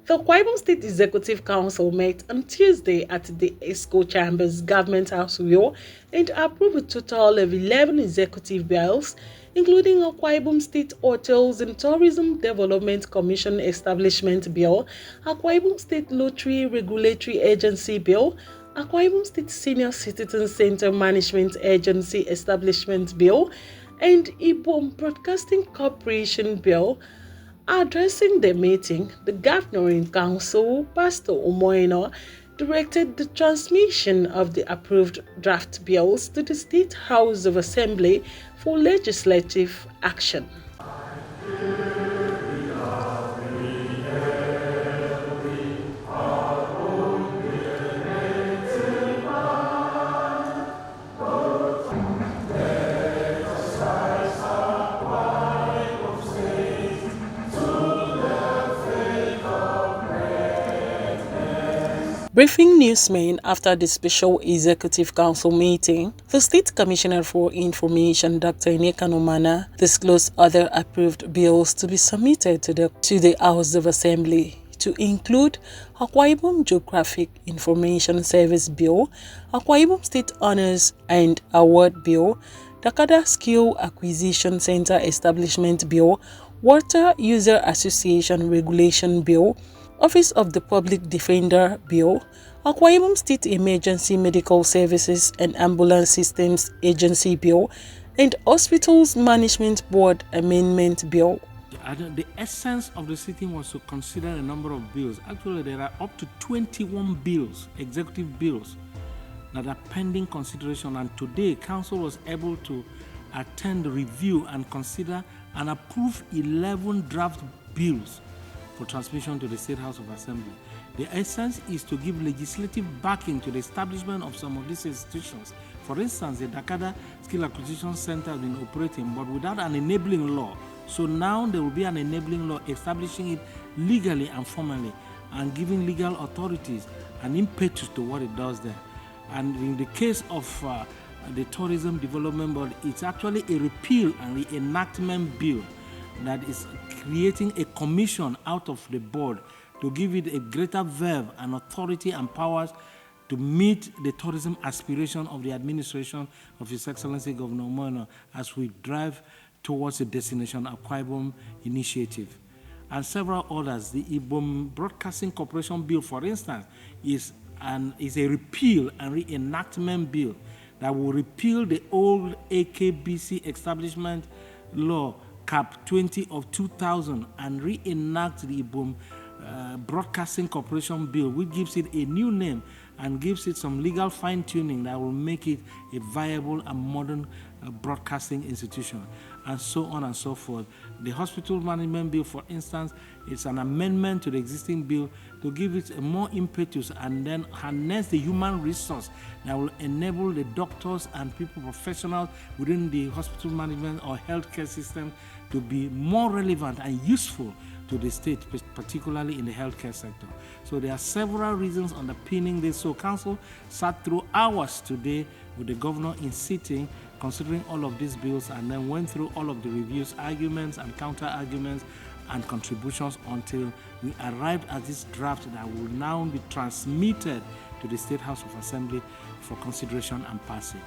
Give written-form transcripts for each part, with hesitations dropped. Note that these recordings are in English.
The Akwa Ibom State Executive Council met on Tuesday at the ESCO Chambers Government House Rio and approved a total of 11 executive bills, including Akwa Ibom State Hotels and Tourism Development Commission Establishment Bill, Akwa Ibom State Lottery Regulatory Agency Bill, Akwa Ibom State Senior Citizen Center Management Agency Establishment Bill, and Ibom Broadcasting Corporation Bill. Addressing the meeting, the Governing Council, Pastor Umoino, directed the transmission of the approved draft bills to the State House of Assembly for legislative action. Briefing newsmen after the Special Executive Council meeting, the State Commissioner for Information, Dr. Ineka Nomana, disclosed other approved bills to be submitted to the House of Assembly, to include Akwa Ibom Geographic Information Service Bill, Akwa Ibom State Honors and Award Bill, Dakada Skill Acquisition Center Establishment Bill, Water User Association Regulation Bill, Office of the Public Defender Bill, Akwa Ibom State Emergency Medical Services and Ambulance Systems Agency Bill, and Hospitals Management Board Amendment Bill. The essence of the sitting was to consider a number of bills. Actually, there are up to 21 bills, executive bills, that are pending consideration, and today Council was able to attend the review and consider and approve 11 draft bills for transmission to the State House of Assembly. The essence is to give legislative backing to the establishment of some of these institutions. For instance, the Dakada Skill Acquisition Center has been operating, but without an enabling law. So now there will be an enabling law establishing it legally and formally and giving legal authorities an impetus to what it does there. And in the case of the Tourism Development Board, it's actually a repeal and reenactment bill that is creating a commission out of the board to give it a greater verve and authority and powers to meet the tourism aspiration of the administration of His Excellency Governor Umoino as we drive towards the Destination Akwa Ibom initiative. And several others. The Ibom Broadcasting Corporation Bill, for instance, is a repeal and reenactment bill that will repeal the old AKBC establishment law Cap 20 of 2000 and reenact the Ibom Broadcasting Corporation Bill, which gives it a new name and gives it some legal fine-tuning that will make it a viable and modern broadcasting institution, and so on and so forth. The Hospital Management Bill, for instance, is an amendment to the existing bill to give it a more impetus and then harness the human resource that will enable the doctors and people professionals within the hospital management or healthcare system to be more relevant and useful to the state, particularly in the healthcare sector. So there are several reasons underpinning this. So Council sat through hours today with the governor in sitting, considering all of these bills, and then went through all of the reviews, arguments and counter-arguments and contributions until we arrived at this draft that will now be transmitted to the State House of Assembly for consideration and passage.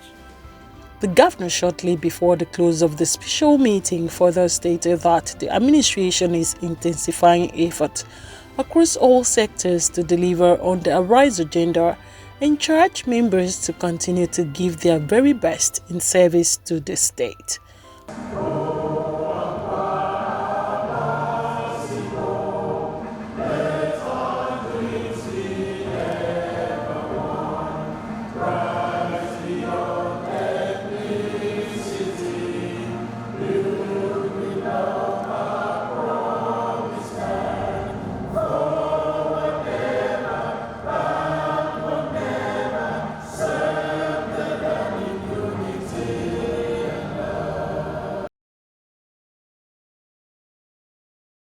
The governor, shortly before the close of the special meeting, further stated that the administration is intensifying efforts across all sectors to deliver on the Arise agenda and charged members to continue to give their very best in service to the state.